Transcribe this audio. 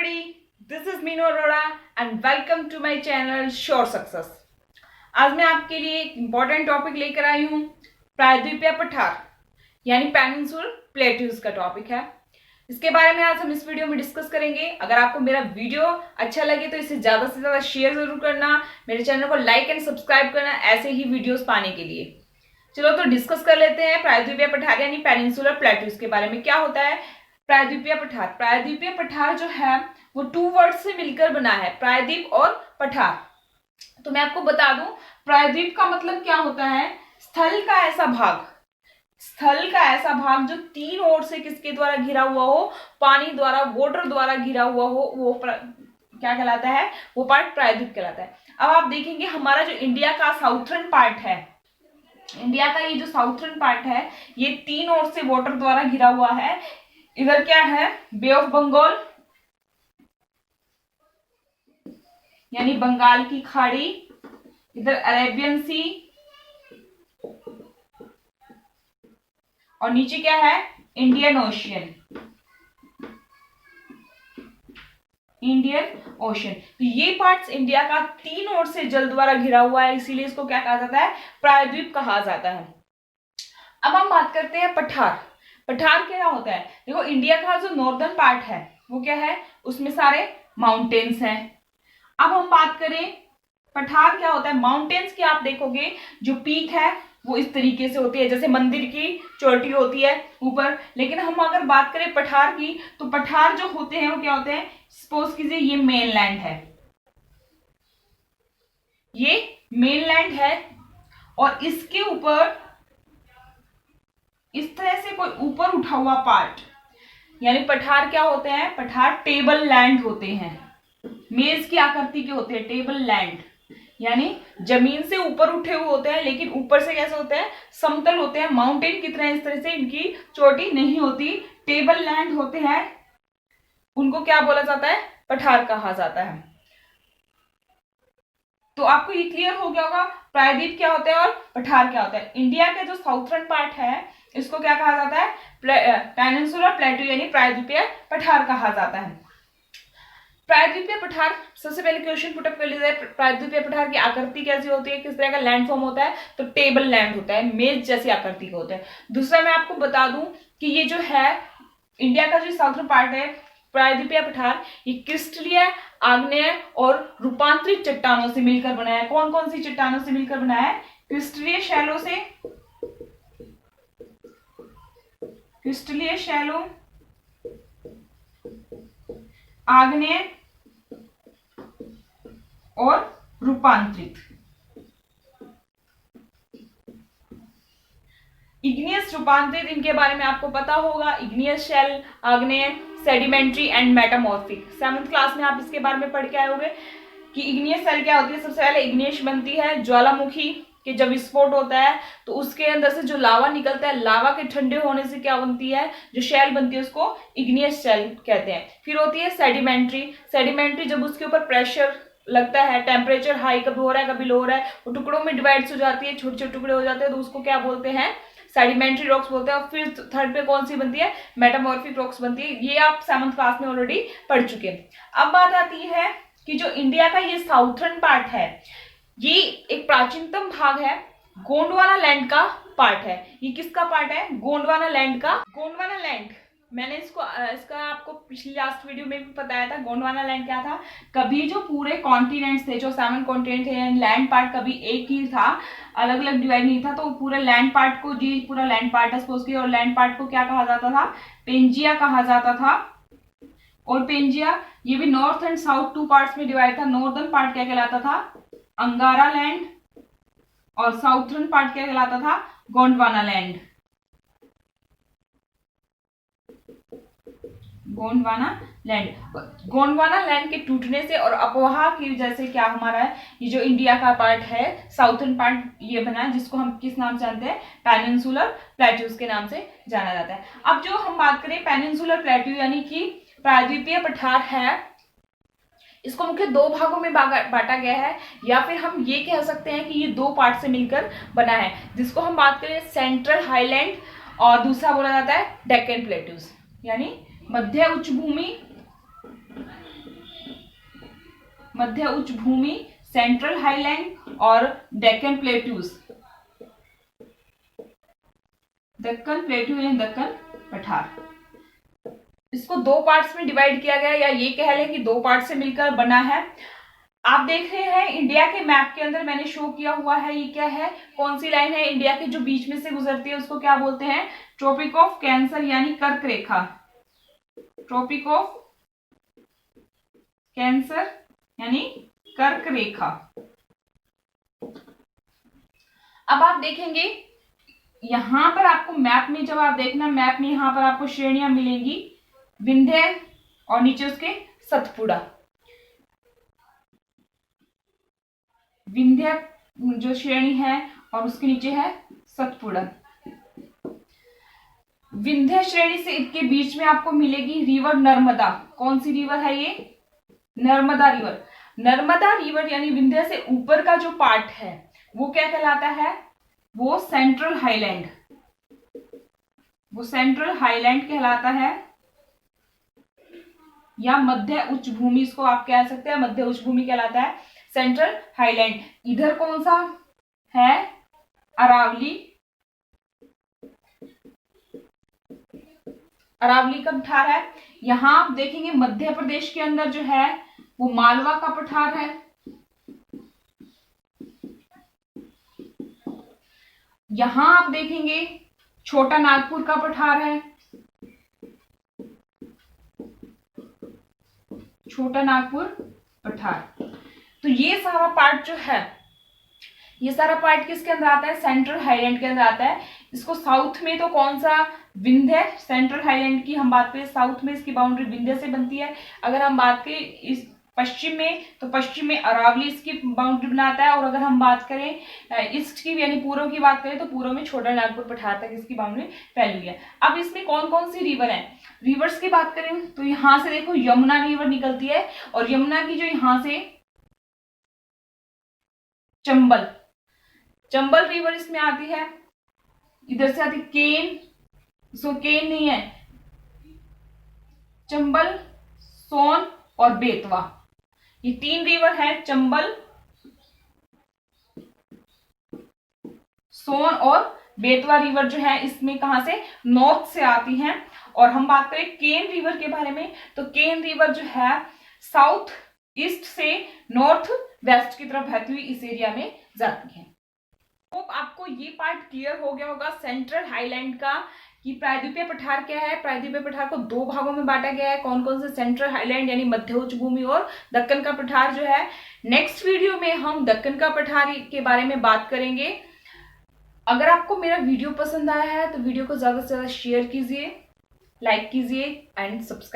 everybody, this is Meenu Arora and welcome to my channel Sure Success। आज मैं आपके लिए एक इम्पोर्टेंट टॉपिक लेकर आई हूँ। प्रायद्वीपीय पठार यानी पेनिनसुलर प्लेट्यूज का टॉपिक है। इसके बारे में आज हम इस वीडियो में डिस्कस करेंगे। अगर आपको मेरा वीडियो अच्छा लगे तो इसे ज्यादा से ज्यादा शेयर जरूर करना, मेरे चैनल को लाइक एंड सब्सक्राइब करना ऐसे ही वीडियोस पाने के लिए। चलो तो डिस्कस कर लेते हैं प्रायद्वीपीय पठार यानी पेनिनसुलर प्लेट्यूज के बारे में। क्या होता है प्रायद्वीपीय पठार? प्रायद्वीपीय पठार जो है वो टू वर्ड से मिलकर बना है, प्रायद्वीप और पठार। तो मैं आपको बता दूं, प्रायद्वीप का मतलब क्या होता है? स्थल का ऐसा भाग, स्थल का ऐसा भाग जो तीन ओर से किसके द्वारा घिरा हुआ हो, पानी द्वारा, वाटर द्वारा घिरा हुआ हो, वो क्या कहलाता है? वो पार्ट प्रायद्वीप कहलाता है। अब आप देखेंगे हमारा जो इंडिया का साउथर्न पार्ट है, इंडिया का ये जो साउथर्न पार्ट है, ये तीन ओर से वाटर द्वारा घिरा हुआ है। इधर क्या है? बे ऑफ बंगाल यानी बंगाल की खाड़ी, इधर अरेबियन सी, और नीचे क्या है? Indian ocean, Indian ocean. तो ये पार्ट्स इंडिया का तीन ओर से जल द्वारा घिरा हुआ है, इसीलिए इसको क्या कहा जाता है? प्रायद्वीप कहा जाता है। अब हम बात करते हैं पठार। पठार क्या होता है? देखो इंडिया का जो नॉर्दर्न पार्ट है वो क्या है? उसमें सारे माउंटेन्स हैं। अब हम बात करें पठार क्या होता है। माउंटेन्स की आप देखोगे जो पीक है वो इस तरीके से होती है, जैसे मंदिर की चोटी होती है ऊपर। लेकिन हम अगर बात करें पठार की, तो पठार जो होते हैं वो क्या होते हैं? सपोज कीजिए ये मेनलैंड है, ये मेनलैंड है, और इसके ऊपर इस तरह से कोई ऊपर उठा हुआ पार्ट, यानी पठार क्या होते हैं? पठार टेबल लैंड होते हैं, मेज की आकृति के होते हैं। टेबल लैंड यानी जमीन से ऊपर उठे हुए होते हैं, लेकिन ऊपर से कैसे होते हैं? समतल होते हैं, माउंटेन की तरह इस तरह से इनकी चोटी नहीं होती, टेबल लैंड होते हैं। उनको क्या बोला जाता है? पठार कहा जाता है। तो आपको ये क्लियर हो गया होगा प्रायद्वीप क्या होता है और पठार क्या होता है। इंडिया का जो साउथर्न पार्ट है इसको क्या कहा जाता है? पेनिनसुलर प्लेट्यू यानी प्रायद्वीपीय पठार कहा जाता है। प्रायद्वीपीय पठार, सबसे पहले क्वेश्चन पुटअप कर लीजिए, प्रायद्वीपीय पठार की आकृति कैसी होती है, किस तरह का लैंड फॉर्म होता है? तो टेबल लैंड होता है, मेज जैसी आकृति का होता है। दूसरा मैं आपको बता दूं कि ये जो है इंडिया का जो साउथर्न पार्ट है प्रायद्वीपीय पठार, ये क्रिस्टलीय, आग्नेय और रूपांतरित चट्टानों से मिलकर बना है। कौन कौन सी चट्टानों से मिलकर बना है? क्रिस्टलीय शैलों से, क्रिस्टलीय शैलों, आग्नेय और रूपांतरित। इग्नियस, रूपांतरित, इनके बारे में आपको पता होगा। इग्नियस शेल, आग्नेय, sedimentary and metamorphic. 7th class में आप इसके बारे में पढ़ के आए होंगे कि इग्नियस सेल क्या होती है। सबसे पहले इग्नियस बनती है ज्वालामुखी के जब विस्फोट होता है तो उसके अंदर से जो लावा निकलता है, लावा के ठंडे होने से क्या बनती है? जो शेल बनती है उसको इग्नियस शेल कहते हैं। फिर होती है सेडिमेंट्री। सेडिमेंट्री जब उसके ऊपर प्रेशर लगता है, टेम्परेचर हाई कभी हो रहा है कभी लो हो रहा है, वो टुकड़ों में डिवाइड हो जाती है, छोटे छोटे टुकड़े हो जाते हैं, तो उसको क्या बोलते हैं? सेडिमेंट्री रॉक्स बोलते हैं। और फिर थर्ड पे कौन सी बनती है? मेटामॉर्फिक रॉक्स बनती है। ये आप 7th क्लास में ऑलरेडी पढ़ चुके हैं। अब बात आती है कि जो इंडिया का ये साउथर्न पार्ट है, ये एक प्राचीनतम भाग है, गोंडवाना लैंड का पार्ट है। ये किसका पार्ट है? गोंडवाना लैंड का। गोंडवाना लैंड मैंने इसका आपको पिछली लास्ट वीडियो में भी बताया था। गोंडवाना लैंड क्या था? कभी जो पूरे कॉन्टिनेंट्स थे, जो 7 कॉन्टिनेंट थे, लैंड पार्ट कभी एक ही था, अलग अलग डिवाइड नहीं था। तो पूरे लैंड पार्ट को, जी पूरा लैंड पार्ट है सपोज की, और लैंड पार्ट को क्या कहा जाता था? पेंजिया कहा जाता था। और पेंजिया ये भी north and south two parts में डिवाइड था। नॉर्दर्न पार्ट क्या कहलाता था? अंगारा लैंड, और साउथर्न पार्ट क्या कहलाता था? Gondwana land, Gondwana land. Gondwana land के टूटने से और अफवाह की वजह से क्या हमारा है, ये जो इंडिया का पार्ट है साउथर्न पार्ट ये बना है, जिसको हम किस नाम से जानते हैं? पेनिनसुलर प्लेट्यूज के नाम से जाना जाता है। अब जो हम बात करें पेनिनसुलर प्लेट्यू यानी कि प्रायद्वीपीय पठार है, इसको मुख्य दो भागों में बांटा गया है, या फिर हम ये कह सकते हैं कि ये दो पार्ट से मिलकर बना है, जिसको हम बात करें सेंट्रल हाईलैंड, और दूसरा बोला जाता है डेक्कन प्लेट्यूज यानी मध्य उच्च भूमि मध्य उच्च भूमि, सेंट्रल हाईलैंड और डेक्कन प्लेट्यूज। दक्कन प्लेट्यू यानी दक्कन पठार। इसको दो पार्ट्स में डिवाइड किया गया, या ये कह लें कि दो पार्ट से मिलकर बना है। आप देख रहे हैं इंडिया के मैप के अंदर मैंने शो किया हुआ है, ये क्या है, कौन सी लाइन है इंडिया के जो बीच में से गुजरती है, उसको क्या बोलते हैं, ट्रॉपिक ऑफ कैंसर यानी कर्क रेखा। ट्रॉपिक ऑफ कैंसर यानी कर्क रेखा। अब आप देखेंगे यहां पर आपको मैप में, जब आप देखना मैप में, यहां पर आपको श्रेणियां मिलेंगी, विंध्य और नीचे उसके सतपुड़ा। विंध्य जो श्रेणी है और उसके नीचे है सतपुड़ा। विंध्य श्रेणी से इसके बीच में आपको मिलेगी रिवर नर्मदा। कौन सी रिवर है ये, नर्मदा रिवर। नर्मदा रिवर यानी विंध्य से ऊपर का जो पार्ट है वो क्या कहलाता है, वो सेंट्रल हाईलैंड। वो सेंट्रल हाईलैंड कहलाता है, या मध्य उच्च भूमि इसको आप कह सकते हैं, मध्य उच्च भूमि कहलाता है सेंट्रल हाईलैंड। इधर कौन सा है, अरावली। अरावली का पठार है। यहां आप देखेंगे मध्य प्रदेश के अंदर जो है वो मालवा का पठार है। यहां आप देखेंगे छोटा नागपुर का पठार है, छोटा नागपुर पठार। तो ये सारा पार्ट जो है, ये सारा पार्ट किसके अंदर आता है, सेंट्रल हाईलैंड के अंदर आता है। इसको साउथ में तो कौन सा, विंध्य। सेंट्रल हाईलैंड की हम बात करें, साउथ में इसकी बाउंड्री विंध्य से बनती है। अगर हम बात करें इस पश्चिम में, तो पश्चिम में अरावली इसकी बाउंड्री बनाता है। और अगर हम बात करें ईस्ट की यानी पूर्व की बात करें, तो पूर्व में छोटा नागपुर पठार तक इसकी बाउंड्री फैली हुई है। अब इसमें कौन कौन सी रिवर है, रिवर्स की बात करें तो यहां से देखो यमुना रिवर निकलती है, और यमुना की जो यहां से चंबल, चंबल रिवर इसमें आती है। इधर से आती केन, सो केन नहीं है, चंबल, सोन और बेतवा, ये तीन रिवर है, चंबल, सोन और बेतवा रिवर जो है इसमें कहां से, नॉर्थ से आती हैं। और हम बात करें केन रिवर के बारे में, तो केन रिवर जो है साउथ ईस्ट से नॉर्थ वेस्ट की तरफ बहती हुई इस एरिया में जाती है। होप आपको ये पार्ट क्लियर हो गया होगा सेंट्रल हाईलैंड का, कि प्रायद्वीपीय पठार क्या है। प्रायद्वीपीय पठार को दो भागों में बांटा गया है, कौन कौन से, सेंट्रल हाईलैंड यानी मध्य उच्च भूमि और दक्कन का पठार जो है। नेक्स्ट वीडियो में हम दक्कन का पठार के बारे में बात करेंगे। अगर आपको मेरा वीडियो पसंद आया है तो वीडियो को ज्यादा से ज्यादा शेयर कीजिए, लाइक कीजिए एंड सब्सक्राइब।